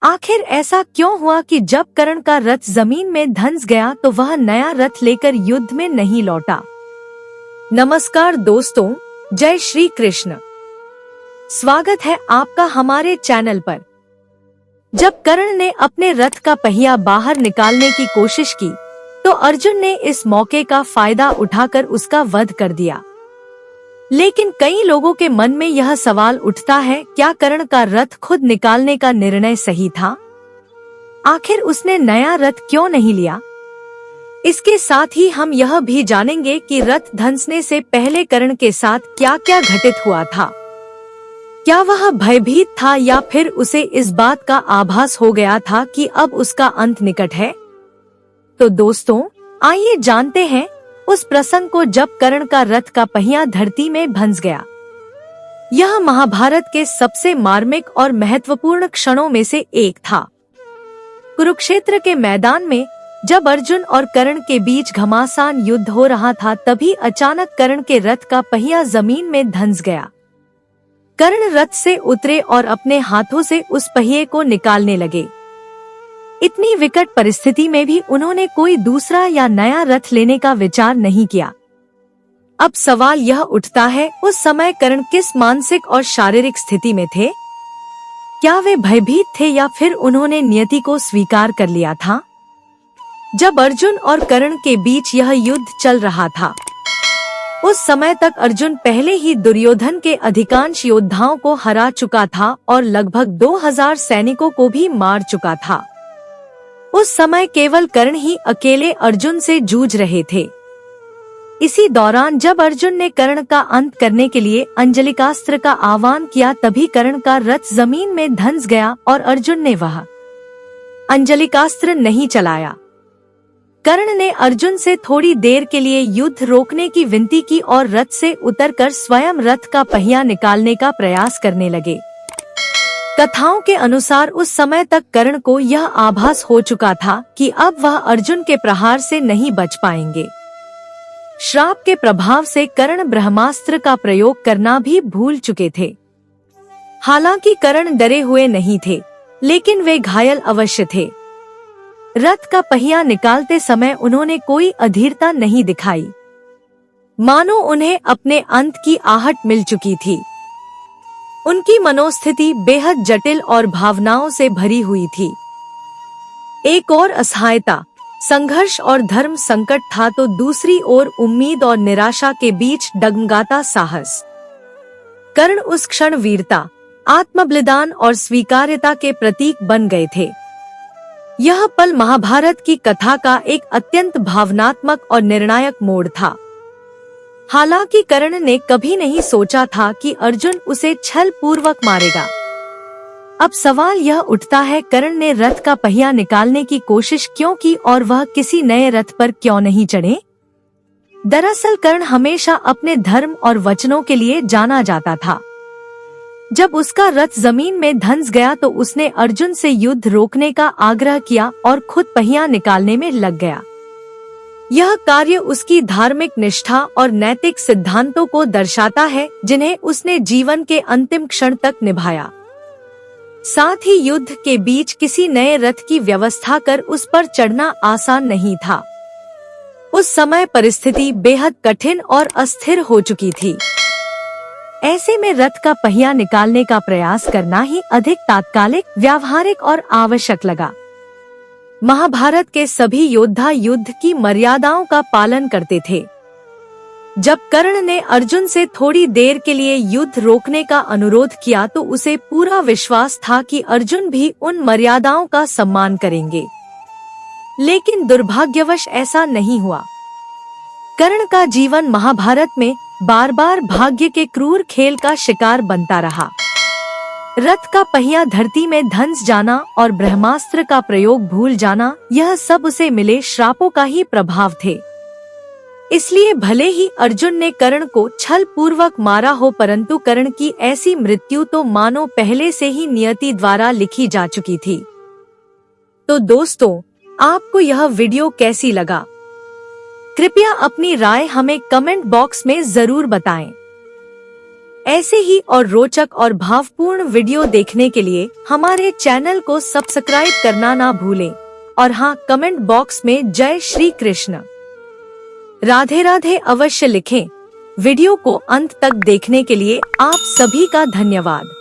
आखिर ऐसा क्यों हुआ कि जब कर्ण का रथ जमीन में धंस गया तो वह नया रथ लेकर युद्ध में नहीं लौटा। नमस्कार दोस्तों, जय श्री कृष्ण। स्वागत है आपका हमारे चैनल पर। जब कर्ण ने अपने रथ का पहिया बाहर निकालने की कोशिश की तो अर्जुन ने इस मौके का फायदा उठाकर उसका वध कर दिया। लेकिन कई लोगों के मन में यह सवाल उठता है, क्या कर्ण का रथ खुद निकालने का निर्णय सही था? आखिर उसने नया रथ क्यों नहीं लिया? इसके साथ ही हम यह भी जानेंगे कि रथ धंसने से पहले कर्ण के साथ क्या क्या घटित हुआ था। क्या वह भयभीत था या फिर उसे इस बात का आभास हो गया था कि अब उसका अंत निकट है? तो दोस्तों, आइए जानते हैं उस प्रसंग को जब कर्ण का रथ का पहिया धरती में धंस गया। यह महाभारत के सबसे मार्मिक और महत्वपूर्ण क्षणों में से एक था। कुरुक्षेत्र के मैदान में जब अर्जुन और कर्ण के बीच घमासान युद्ध हो रहा था, तभी अचानक कर्ण के रथ का पहिया जमीन में धंस गया। कर्ण रथ से उतरे और अपने हाथों से उस पहिए को निकालने लगे। इतनी विकट परिस्थिति में भी उन्होंने कोई दूसरा या नया रथ लेने का विचार नहीं किया। अब सवाल यह उठता है, उस समय कर्ण किस मानसिक और शारीरिक स्थिति में थे? क्या वे भयभीत थे या फिर उन्होंने नियति को स्वीकार कर लिया था? जब अर्जुन और कर्ण के बीच यह युद्ध चल रहा था, उस समय तक अर्जुन पहले ही दुर्योधन के अधिकांश योद्धाओं को हरा चुका था और लगभग 2000 सैनिकों को भी मार चुका था। उस समय केवल कर्ण ही अकेले अर्जुन से जूझ रहे थे। इसी दौरान जब अर्जुन ने कर्ण का अंत करने के लिए अंजलिकास्त्र का आह्वान किया, तभी कर्ण का रथ जमीन में धंस गया और अर्जुन ने वह अंजलिकास्त्र नहीं चलाया। कर्ण ने अर्जुन से थोड़ी देर के लिए युद्ध रोकने की विनती की और रथ से उतरकर स्वयं रथ का पहिया निकालने का प्रयास करने लगे। कथाओं के अनुसार उस समय तक कर्ण को यह आभास हो चुका था कि अब वह अर्जुन के प्रहार से नहीं बच पाएंगे। श्राप के प्रभाव से कर्ण ब्रह्मास्त्र का प्रयोग करना भी भूल चुके थे। हालांकि कर्ण डरे हुए नहीं थे, लेकिन वे घायल अवश्य थे। रथ का पहिया निकालते समय उन्होंने कोई अधीरता नहीं दिखाई, मानो उन्हें अपने अंत की आहट मिल चुकी थी। उनकी मनोस्थिति बेहद जटिल और भावनाओं से भरी हुई थी। एक ओर असहायता, संघर्ष और धर्म संकट था, तो दूसरी ओर उम्मीद और निराशा के बीच डगमगाता साहस। कर्ण उस क्षण वीरता, आत्मबलिदान और स्वीकार्यता के प्रतीक बन गए थे। यह पल महाभारत की कथा का एक अत्यंत भावनात्मक और निर्णायक मोड़ था। हालांकि कर्ण ने कभी नहीं सोचा था कि अर्जुन उसे छल पूर्वक मारेगा। अब सवाल यह उठता है, कर्ण ने रथ का पहिया निकालने की कोशिश क्यों की और वह किसी नए रथ पर क्यों नहीं चढ़े? दरअसल कर्ण हमेशा अपने धर्म और वचनों के लिए जाना जाता था। जब उसका रथ जमीन में धंस गया तो उसने अर्जुन से युद्ध रोकने का आग्रह किया और खुद पहिया निकालने में लग गया। यह कार्य उसकी धार्मिक निष्ठा और नैतिक सिद्धांतों को दर्शाता है, जिन्हें उसने जीवन के अंतिम क्षण तक निभाया। साथ ही युद्ध के बीच किसी नए रथ की व्यवस्था कर उस पर चढ़ना आसान नहीं था। उस समय परिस्थिति बेहद कठिन और अस्थिर हो चुकी थी। ऐसे में रथ का पहिया निकालने का प्रयास करना ही अधिक तात्कालिक, व्यावहारिक और आवश्यक लगा। महाभारत के सभी योद्धा युद्ध की मर्यादाओं का पालन करते थे। जब कर्ण ने अर्जुन से थोड़ी देर के लिए युद्ध रोकने का अनुरोध किया तो उसे पूरा विश्वास था कि अर्जुन भी उन मर्यादाओं का सम्मान करेंगे। लेकिन दुर्भाग्यवश ऐसा नहीं हुआ। कर्ण का जीवन महाभारत में बार बार भाग्य के क्रूर खेल का शिकार बनता रहा। रथ का पहिया धरती में धंस जाना और ब्रह्मास्त्र का प्रयोग भूल जाना, यह सब उसे मिले श्रापों का ही प्रभाव थे। इसलिए भले ही अर्जुन ने कर्ण को छल पूर्वक मारा हो, परंतु कर्ण की ऐसी मृत्यु तो मानो पहले से ही नियति द्वारा लिखी जा चुकी थी। तो दोस्तों, आपको यह वीडियो कैसी लगा? कृपया अपनी राय हमें कमेंट बॉक्स में जरूर बताएं। ऐसे ही और रोचक और भावपूर्ण वीडियो देखने के लिए हमारे चैनल को सब्सक्राइब करना ना भूलें और हाँ, कमेंट बॉक्स में जय श्री कृष्ण राधे राधे अवश्य लिखें। वीडियो को अंत तक देखने के लिए आप सभी का धन्यवाद।